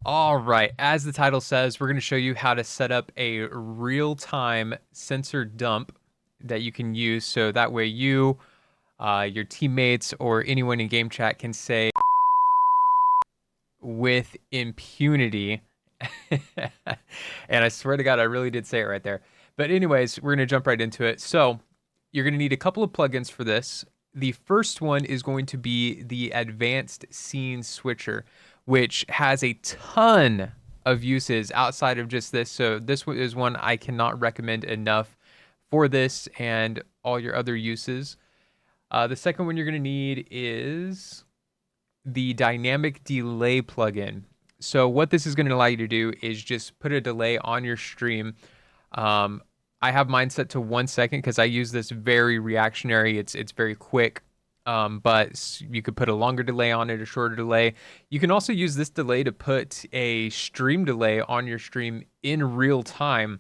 All right, as the title says, we're going to show you how to set up a real-time sensor dump that you can use so that way you, your teammates, or anyone in game chat can say with impunity. And I swear to God, I really did say it right there. But anyways, we're going to jump right into it. So you're going to need a couple of plugins for this. The first one is going to be the advanced scene switcher, which has a ton of uses outside of just this. So this is one I cannot recommend enough for this and all your other uses. The second one you're going to need is the dynamic delay plugin. So what this is going to allow you to do is just put a delay on your stream. Um, I have mine set to 1 second because I use this very reactionary. It's very quick. But you could put a longer delay on it, a shorter delay. You can also use this delay to put a stream delay on your stream in real time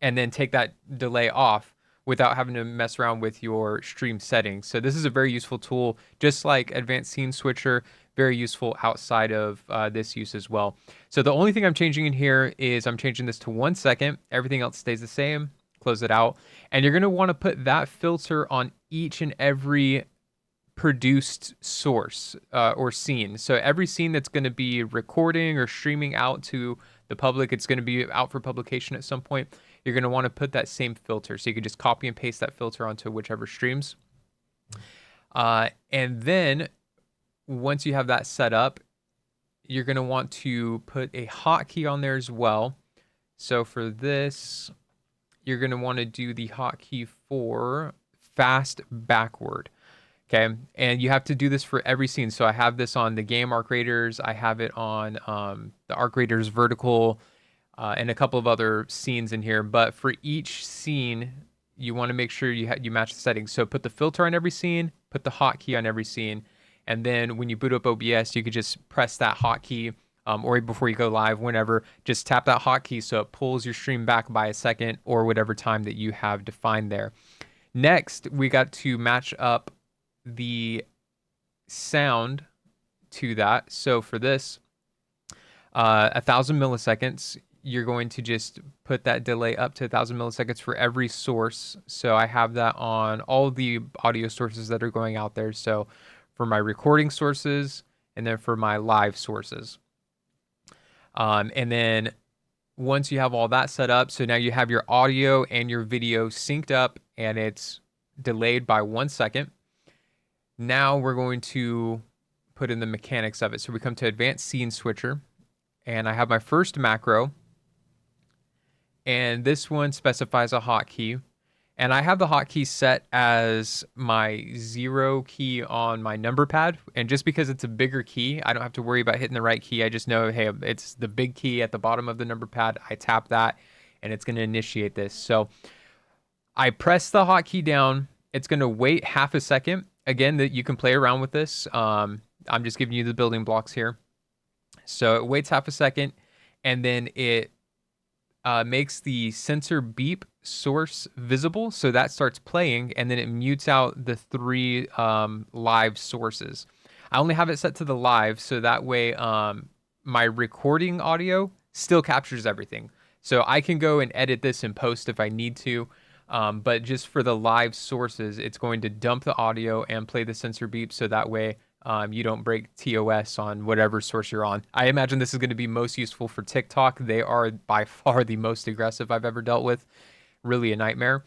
and then take that delay off without having to mess around with your stream settings. So this is a very useful tool, just like Advanced Scene Switcher, very useful outside of this use as well. So the only thing I'm changing in here is I'm changing this to 1 second. Everything else stays the same. Close it out. And you're going to want to put that filter on each and every produced source or scene. So every scene that's going to be recording or streaming out to the public, it's going to be out for publication at some point. You're going to want to put that same filter. So you can just copy and paste that filter onto whichever streams. And then once you have that set up, you're going to want to put a hotkey on there as well. So for this, you're going to want to do the hotkey for fast backward. Okay, and you have to do this for every scene. So I have this on the game arc raiders. I have it on the arc raiders vertical and a couple of other scenes in here. But for each scene, you want to make sure you match the settings. So put the filter on every scene, put the hotkey on every scene, and then when you boot up OBS, you could just press that hotkey or before you go live, whenever, just tap that hotkey so it pulls your stream back by a second or whatever time that you have defined there. Next, we got to match up the sound to that. So for this, 1,000 milliseconds, you're going to just put that delay up to 1,000 milliseconds for every source. So I have that on all the audio sources that are going out there. So for my recording sources and then for my live sources. And then once you have all that set up, so now you have your audio and your video synced up and it's delayed by 1 second. Now we're going to put in the mechanics of it. So we come to Advanced Scene Switcher, and I have my first macro, and this one specifies a hotkey, and I have the hotkey set as my 0 key on my number pad, and just because it's a bigger key, I don't have to worry about hitting the right key. I just know, hey, it's the big key at the bottom of the number pad. I tap that, and it's going to initiate this. So I press the hotkey down. It's going to wait half a second. Again, that you can play around with this. I'm just giving you the building blocks here. So it waits half a second, and then it makes the sensor beep source visible. So that starts playing, and then it mutes out the 3 live sources. I only have it set to the live, so that way my recording audio still captures everything. So I can go and edit this in post if I need to. But just for the live sources, it's going to dump the audio and play the sensor beep so that way you don't break TOS on whatever source you're on. I imagine this is going to be most useful for TikTok. They are by far the most aggressive I've ever dealt with. Really a nightmare.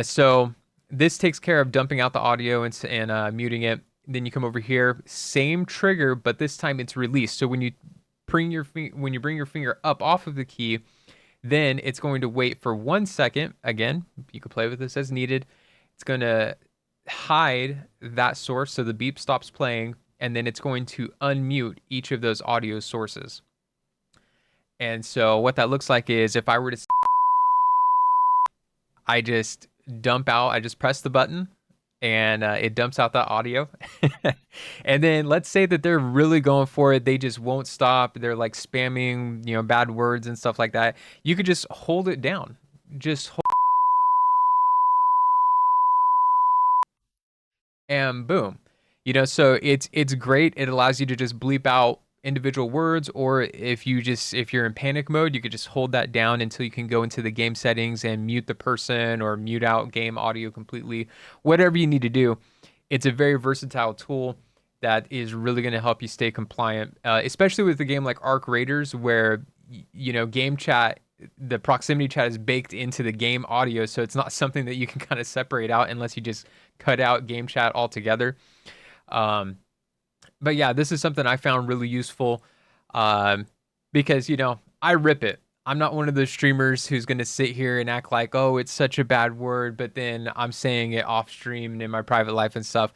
So this takes care of dumping out the audio and muting it. Then you come over here, same trigger, but this time it's released. So when you bring your finger up off of the key, then it's going to wait for 1 second. Again, you can play with this as needed. It's going to hide that source so the beep stops playing, and then it's going to unmute each of those audio sources. And so what that looks like is if I were to, I just dump out, I just press the button and it dumps out that audio. And then let's say that they're really going for it. They just won't stop. They're like spamming, bad words and stuff like that. You could just hold it down. Just hold, and boom. So it's great. It allows you to just bleep out individual words, or if you're in panic mode, you could just hold that down until you can go into the game settings and mute the person or mute out game audio completely. Whatever you need to do. It's a very versatile tool that is really going to help you stay compliant, especially with a game like Arc Raiders, where game chat, the proximity chat is baked into the game audio, so it's not something that you can kind of separate out unless you just cut out game chat altogether. But yeah, this is something I found really useful, because I rip it. I'm not one of those streamers who's going to sit here and act like, oh, it's such a bad word, but then I'm saying it off stream and in my private life and stuff.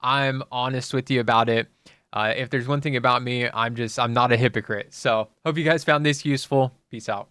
I'm honest with you about it. If there's one thing about me, I'm not a hypocrite. So hope you guys found this useful. Peace out.